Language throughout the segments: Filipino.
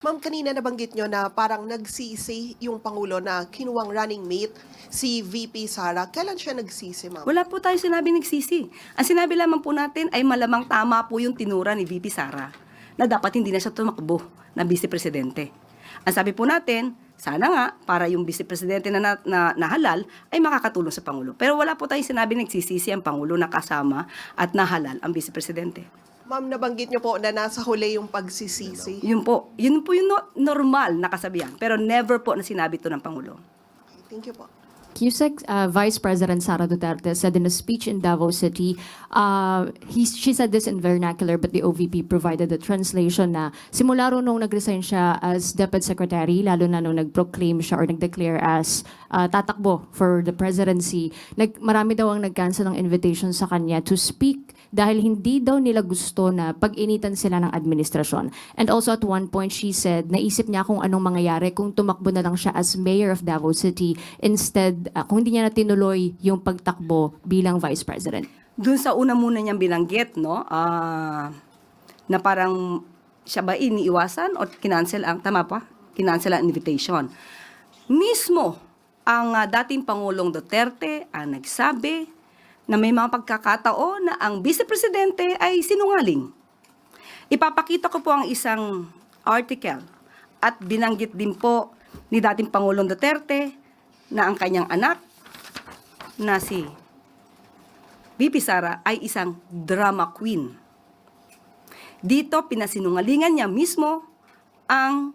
Ma'am, kanina nabanggit nyo na parang nagsisi yung Pangulo na kinuwang running mate si VP Sara. Kailan siya nagsisi, ma'am? Wala po tayo sinabing nagsisi. Ang sinabi lamang po natin ay malamang tama po yung tinura ni VP Sara na dapat hindi na siya tumakbo na Vice Presidente. Ang sabi po natin, sana nga para yung Vice Presidente na nahalal ay makakatulong sa Pangulo. Pero wala po tayong sinabing nagsisisi ang Pangulo na kasama at nahalal ang Vice Presidente. Ma'am, nabanggit nyo po na nasa huli yung pagsisisi. Yun po yung normal na kasabihan. Pero never po na sinabi to ng Pangulo. Thank you po. CUSEC Vice President Sara Duterte said in a speech in Davao City, she said this in vernacular, but the OVP provided the translation na simula ro nung nag-resign siya as Deputy Secretary, lalo na nung nag-proclaim siya or nag-declare as tatakbo for the presidency, marami daw ang nag-cancel ng invitation sa kanya to speak dahil hindi daw nila gusto na pag-initan sila ng administrasyon. And also at one point, she said, naisip niya kung anong mangyayari kung tumakbo na lang siya as Mayor of Davao City instead, kung hindi niya na tinuloy yung pagtakbo bilang Vice President. Doon sa una muna niyang binanggit, no, na parang siya ba iniiwasan o kinancel ang, tama pa? Kinancel ang invitation. Mismo, ang dating Pangulong Duterte ang nagsabi na may mga pagkakataon na ang Vice Presidente ay sinungaling. Ipapakita ko po ang isang article at binanggit din po ni dating Pangulong Duterte na ang kanyang anak na si VP Sara ay isang drama queen. Dito pinasinungalingan niya mismo ang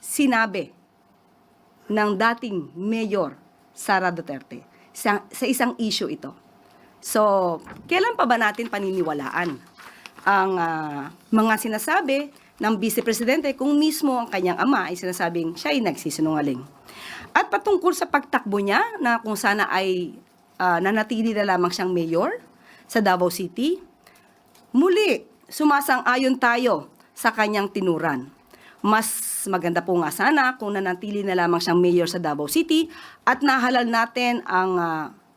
sinabi ng dating Mayor Sara Duterte sa isang issue ito. So, kailan pa ba natin paniniwalaan ang mga sinasabi ng Vice Presidente kung mismo ang kanyang ama ay sinasabing siya ay nagsisinungaling? At patungkol sa pagtakbo niya na kung sana ay nanatili na lamang siyang mayor sa Davao City, muli sumasang-ayon tayo sa kanyang tinuran. Mas maganda po nga sana kung nanatili na lamang siyang mayor sa Davao City at nahalal natin ang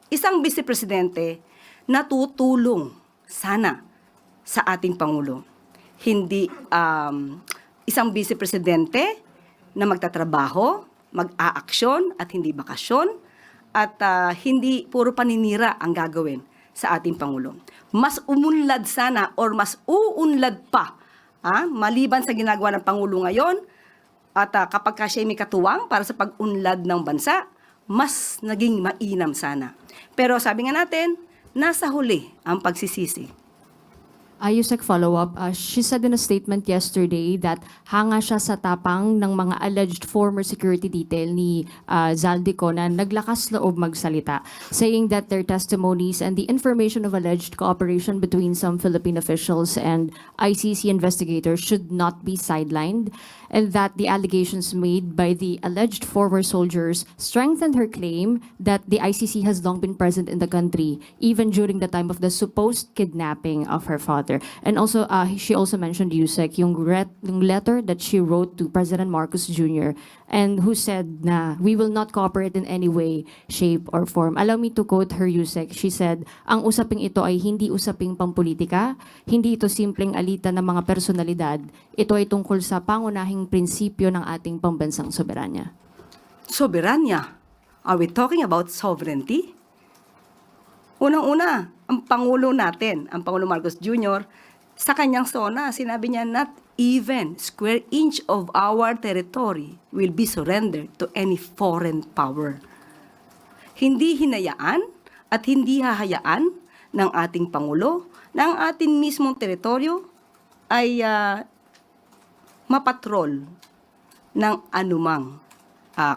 isang Vice Presidente na tutulong sana sa ating Pangulo. Hindi isang Vice Presidente na magtatrabaho, mag-aaksyon at hindi bakasyon at hindi puro paninira ang gagawin sa ating Pangulo. Mas umunlad sana or mas uunlad pa maliban sa ginagawa ng Pangulo ngayon at kapag siya may katuwang para sa pag-unlad ng bansa, mas naging mainam sana. Pero sabi nga natin, nasa huli ang pagsisisi. Yusek follow-up, she said in a statement yesterday that hanga siya sa tapang ng mga alleged former security detail ni Zaldico na naglakas loob magsalita, saying that their testimonies and the information of alleged cooperation between some Philippine officials and ICC investigators should not be sidelined, and that the allegations made by the alleged former soldiers strengthened her claim that the ICC has long been present in the country, even during the time of the supposed kidnapping of her father. And also, she also mentioned, Yusek, yung letter that she wrote to President Marcos Jr. and who said na we will not cooperate in any way, shape, or form. Allow me to quote her, Yusek. She said, ang usaping ito ay hindi usaping pampolitika, hindi ito simpleng alitan ng mga personalidad. Ito ay tungkol sa pangunahing prinsipyo ng ating pambansang soberanya. Soberanya? Are we talking about sovereignty? Unang-una, ang Pangulo natin, ang Pangulo Marcos Jr., sa kanyang sona, sinabi niya, not even square inch of our territory will be surrendered to any foreign power. Hindi hinayaan at hindi hahayaan ng ating Pangulo na ang ating mismong teritoryo ay mapatrol ng anumang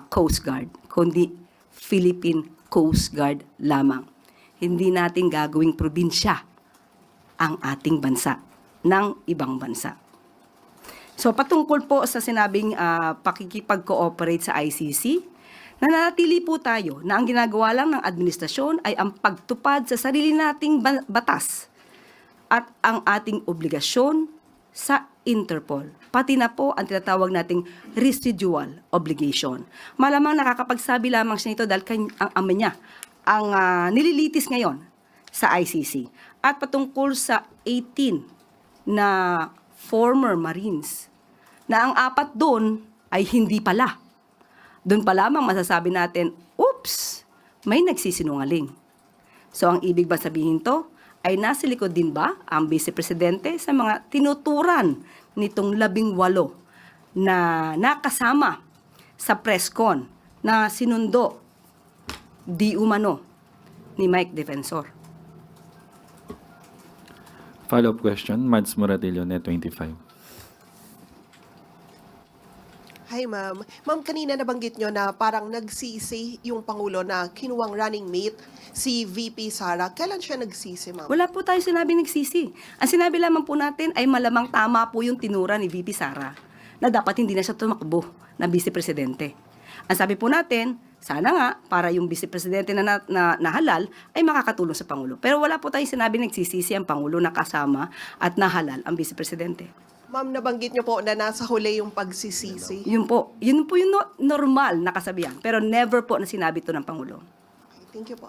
Coast Guard, kundi Philippine Coast Guard lamang. Hindi natin gagawing probinsya ang ating bansa ng ibang bansa. So patungkol po sa sinabing pakikipag-cooperate sa ICC, nananatili po tayo na ang ginagawa lang ng administrasyon ay ang pagtupad sa sarili nating batas at ang ating obligasyon sa Interpol. Pati na po ang tinatawag nating residual obligation. Malamang nakakapagsabi lamang siya nito dahil ang ama niya ang nililitis ngayon sa ICC. At patungkol sa 18 na former Marines na ang 4 doon ay hindi pala. Doon pa lamang masasabi natin, oops, may nagsisinungaling. So ang ibig ba sabihin to ay nasa likod din ba ang Vice Presidente sa mga tinuturan nitong 18 na nakasama sa press con na sinundo di umano ni Mike Defensor? Follow-up question, Mads Moradillo, Net25. Hi, ma'am. Ma'am, kanina nabanggit nyo na parang nagsisi yung Pangulo na kinuwang running mate si VP Sara. Kailan siya nagsisi, ma'am? Wala po tayo sinabi nagsisi. Ang sinabi lamang po natin ay malamang tama po yung tinura ni VP Sara na dapat hindi na siya tumakbo na Vice Presidente. Ang sabi po natin, sana nga para yung Vice Presidente na nahalal ay makakatulong sa Pangulo. Pero wala po tayo sinabi nagsisisi ang Pangulo na kasama at nahalal ang Vice Presidente. Ma'am, nabanggit nyo po na nasa huli yung pagsisisi. Yun po yung normal na kasabihan. Pero never po na sinabi to ng Pangulo. Thank you po.